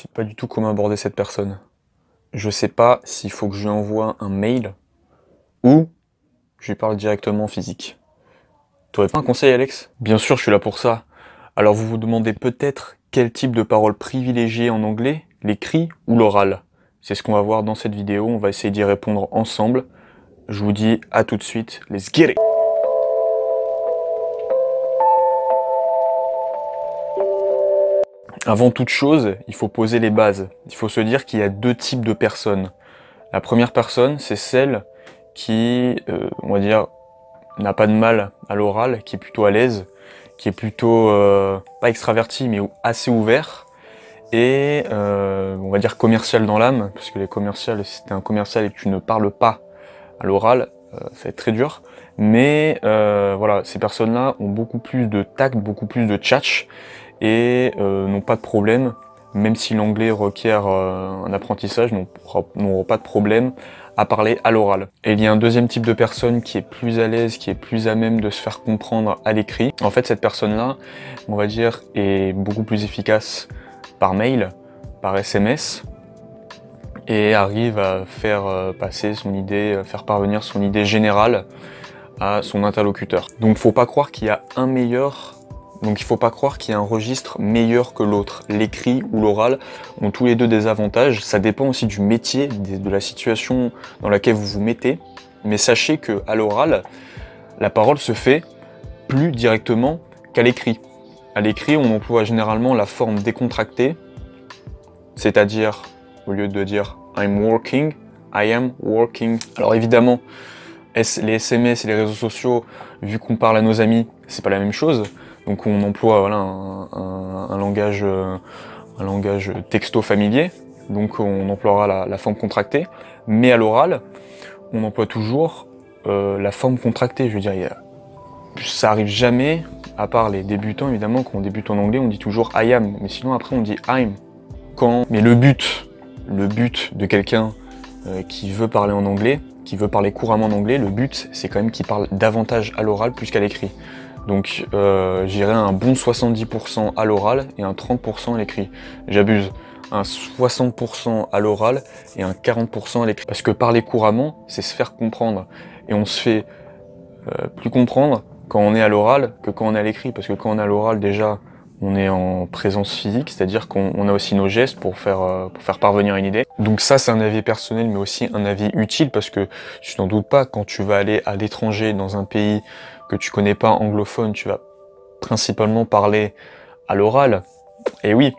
sais pas du tout comment aborder cette personne. Je sais pas s'il faut que je lui envoie un mail ou je lui parle directement en physique. T'aurais pas un conseil, Alex? Bien sûr, je suis là pour ça. Alors vous vous demandez peut-être quel type de parole privilégier en anglais, l'écrit ou l'oral? C'est ce qu'on va voir dans cette vidéo, on va essayer d'y répondre ensemble. Je vous dis à tout de suite, let's get it! Avant toute chose, il faut poser les bases. Il faut se dire qu'il y a deux types de personnes. La première personne, c'est celle qui, on va dire, n'a pas de mal à l'oral, qui est plutôt à l'aise, qui est plutôt, pas extraverti, mais assez ouvert, et on va dire commercial dans l'âme, parce que les commerciales, si t'es un commercial et que tu ne parles pas à l'oral, ça va être très dur. Mais voilà, ces personnes-là ont beaucoup plus de tact, beaucoup plus de tchatch, et n'ont pas de problème, même si l'anglais requiert un apprentissage, n'auront pas de problème à parler à l'oral. Et il y a un deuxième type de personne qui est plus à l'aise, qui est plus à même de se faire comprendre à l'écrit. En fait, cette personne-là, on va dire, est beaucoup plus efficace par mail, par SMS, et arrive à faire passer son idée, faire parvenir son idée générale à son interlocuteur. Donc faut pas croire qu'il y a un meilleur. Donc il faut pas croire qu'il y a un registre meilleur que l'autre. L'écrit ou l'oral ont tous les deux des avantages. Ça dépend aussi du métier, de la situation dans laquelle vous vous mettez. Mais sachez que à l'oral, la parole se fait plus directement qu'à l'écrit. À l'écrit, on emploie généralement la forme décontractée, c'est-à-dire, au lieu de dire I'm working, I am working. Alors évidemment, les SMS et les réseaux sociaux, vu qu'on parle à nos amis, c'est pas la même chose. Donc on emploie voilà, un langage texto familier, donc on emploiera la forme contractée. Mais à l'oral, on emploie toujours la forme contractée. Je veux dire, ça arrive jamais, à part les débutants évidemment, quand on débute en anglais, on dit toujours I am, mais sinon après on dit I'm. Mais le but de quelqu'un qui veut parler en anglais, qui veut parler couramment en anglais, le but c'est quand même qu'il parle davantage à l'oral plus qu'à l'écrit. Donc j'irais un bon 70% à l'oral et un 30% à l'écrit. J'abuse. Un 60% à l'oral et un 40% à l'écrit. Parce que parler couramment, c'est se faire comprendre. Et on se fait plus comprendre quand on est à l'oral que quand on est à l'écrit. Parce que quand on est à l'oral, déjà, on est en présence physique, c'est-à-dire qu'on a aussi nos gestes pour faire parvenir une idée. Donc ça, c'est un avis personnel, mais aussi un avis utile, parce que tu n'en doutes pas, quand tu vas aller à l'étranger, dans un pays que tu connais pas anglophone, tu vas principalement parler à l'oral. Et oui,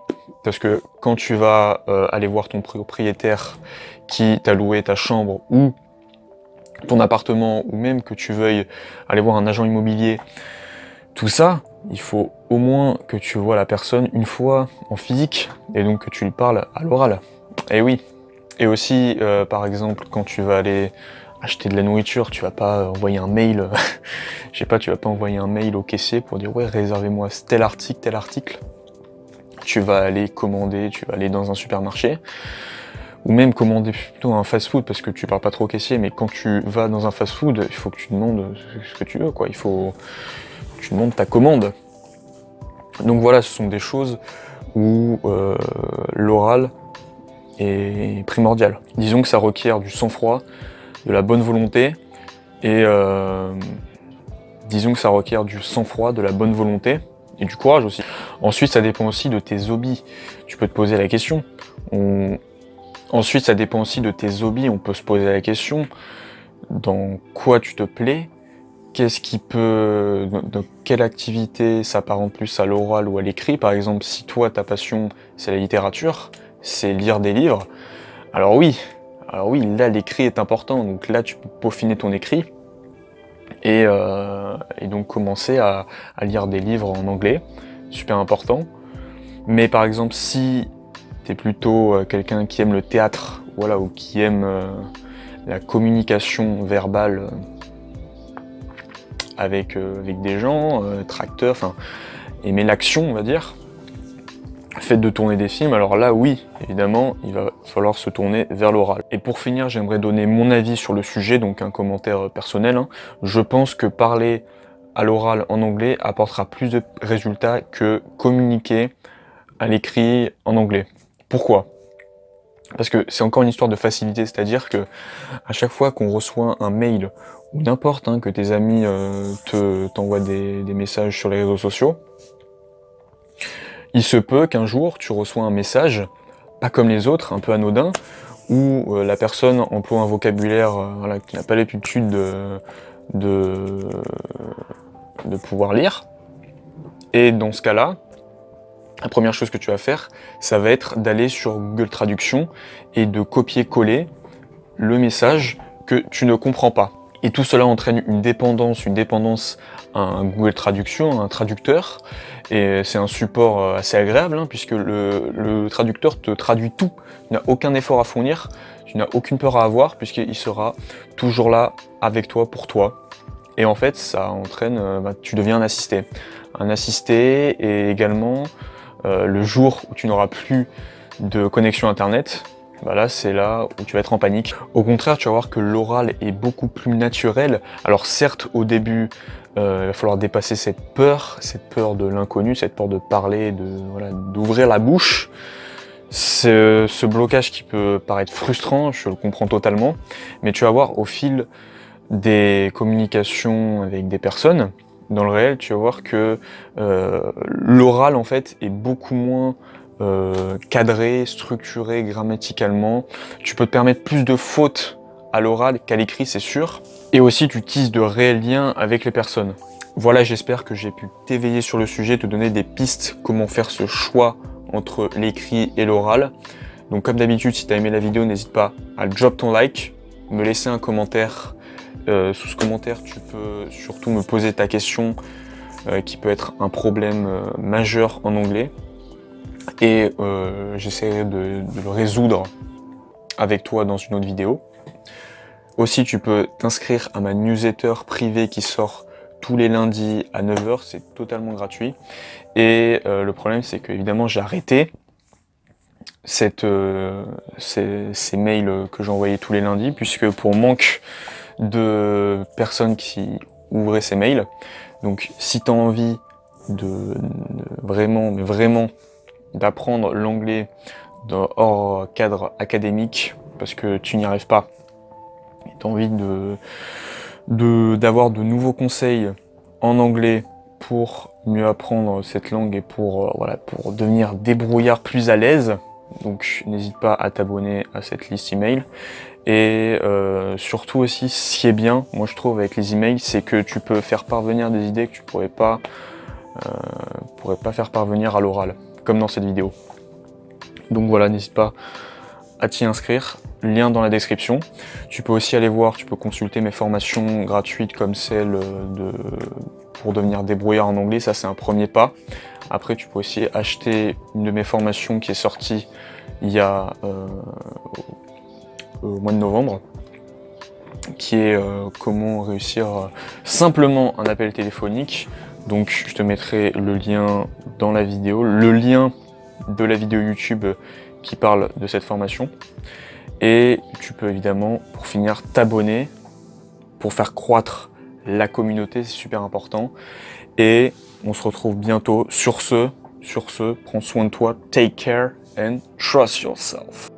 parce que quand tu vas aller voir ton propriétaire qui t'a loué ta chambre ou ton appartement, ou même que tu veuilles aller voir un agent immobilier, tout ça, il faut au moins que tu vois la personne une fois en physique, et donc que tu lui parles à l'oral. Et oui. Et aussi, par exemple, quand tu vas aller acheter de la nourriture, tu vas pas envoyer un mail, je sais pas, tu vas pas envoyer un mail au caissier pour dire ouais, réservez-moi tel article, tel article. Tu vas aller commander, tu vas aller dans un supermarché, ou même commander plutôt un fast-food, parce que tu parles pas trop au caissier, mais quand tu vas dans un fast-food, il faut que tu demandes ce que tu veux, quoi. Il faut que tu demandes ta commande. Donc voilà, ce sont des choses où l'oral est primordial. Disons que ça requiert du sang-froid, de la bonne volonté, et disons que ça requiert du sang-froid, de la bonne volonté, et du courage aussi. Ensuite, ça dépend aussi de tes hobbies. Tu peux te poser la question. Ensuite, ça dépend aussi de tes hobbies. On peut se poser la question, dans quoi tu te plais? Qu'est-ce qui peut... Dans quelle activité s'apparente plus à l'oral ou à l'écrit? Par exemple, si toi, ta passion, c'est la littérature, c'est lire des livres, alors oui, là, l'écrit est important. Donc là, tu peux peaufiner ton écrit et donc commencer à lire des livres en anglais, super important. Mais par exemple, si t'es plutôt quelqu'un qui aime le théâtre, voilà, ou qui aime la communication verbale avec des gens, tracteurs, enfin, aimer l'action, on va dire, fait de tourner des films, alors là, oui, évidemment, il va falloir se tourner vers l'oral. Et pour finir, j'aimerais donner mon avis sur le sujet, donc un commentaire personnel. Je pense que parler à l'oral en anglais apportera plus de résultats que communiquer à l'écrit en anglais. Pourquoi? Parce que c'est encore une histoire de facilité, c'est-à-dire que à chaque fois qu'on reçoit un mail, ou n'importe, hein, que tes amis t'envoient des messages sur les réseaux sociaux, il se peut qu'un jour tu reçois un message, pas comme les autres, un peu anodin, où la personne emploie un vocabulaire voilà, qui n'a pas l'habitude de, de pouvoir lire. Et dans ce cas-là, la première chose que tu vas faire, ça va être d'aller sur Google Traduction et de copier-coller le message que tu ne comprends pas. Et tout cela entraîne une dépendance à un Google Traduction, à un traducteur. Et c'est un support assez agréable, hein, puisque le traducteur te traduit tout. Tu n'as aucun effort à fournir, tu n'as aucune peur à avoir, puisqu'il sera toujours là avec toi, pour toi. Et en fait, ça entraîne, tu deviens un assisté. Un assisté, et également, le jour où tu n'auras plus de connexion internet, là c'est là où tu vas être en panique. Au contraire, tu vas voir que l'oral est beaucoup plus naturel. Alors certes, au début, il va falloir dépasser cette peur de l'inconnu, cette peur de parler, d'ouvrir la bouche. Ce blocage qui peut paraître frustrant, je le comprends totalement, mais tu vas voir au fil des communications avec des personnes, dans le réel, tu vas voir que l'oral en fait est beaucoup moins cadré, structuré grammaticalement. Tu peux te permettre plus de fautes à l'oral qu'à l'écrit, c'est sûr. Et aussi, tu tisses de réels liens avec les personnes. Voilà, j'espère que j'ai pu t'éveiller sur le sujet, te donner des pistes, comment faire ce choix entre l'écrit et l'oral. Donc comme d'habitude, si tu as aimé la vidéo, n'hésite pas à drop ton like, me laisser un commentaire. Sous ce commentaire, tu peux surtout me poser ta question qui peut être un problème majeur en anglais. Et j'essaierai de le résoudre avec toi dans une autre vidéo. Aussi, tu peux t'inscrire à ma newsletter privée qui sort tous les lundis à 9 h, c'est totalement gratuit. Et le problème, c'est que évidemment j'ai arrêté ces mails que j'envoyais tous les lundis, puisque pour manque de personnes qui ouvraient ces mails. Donc si tu as envie de vraiment d'apprendre l'anglais hors cadre académique, parce que tu n'y arrives pas, et tu as envie d'avoir de nouveaux conseils en anglais pour mieux apprendre cette langue et pour devenir débrouillard plus à l'aise, donc n'hésite pas à t'abonner à cette liste email. Et surtout aussi, ce qui est bien, moi je trouve, avec les emails, c'est que tu peux faire parvenir des idées que tu pourrais pas faire parvenir à l'oral, comme dans cette vidéo. Donc voilà, n'hésite pas à t'y inscrire, lien dans la description. Tu peux aussi aller voir, tu peux consulter mes formations gratuites comme celle pour devenir débrouillard en anglais, ça c'est un premier pas. Après tu peux aussi acheter une de mes formations qui est sortie il y a au mois de novembre, qui est comment réussir simplement un appel téléphonique. Donc je te mettrai le lien dans la vidéo, le lien de la vidéo YouTube qui parle de cette formation. Et tu peux évidemment, pour finir, t'abonner pour faire croître la communauté, c'est super important. Et on se retrouve bientôt. Sur ce, prends soin de toi, take care and trust yourself.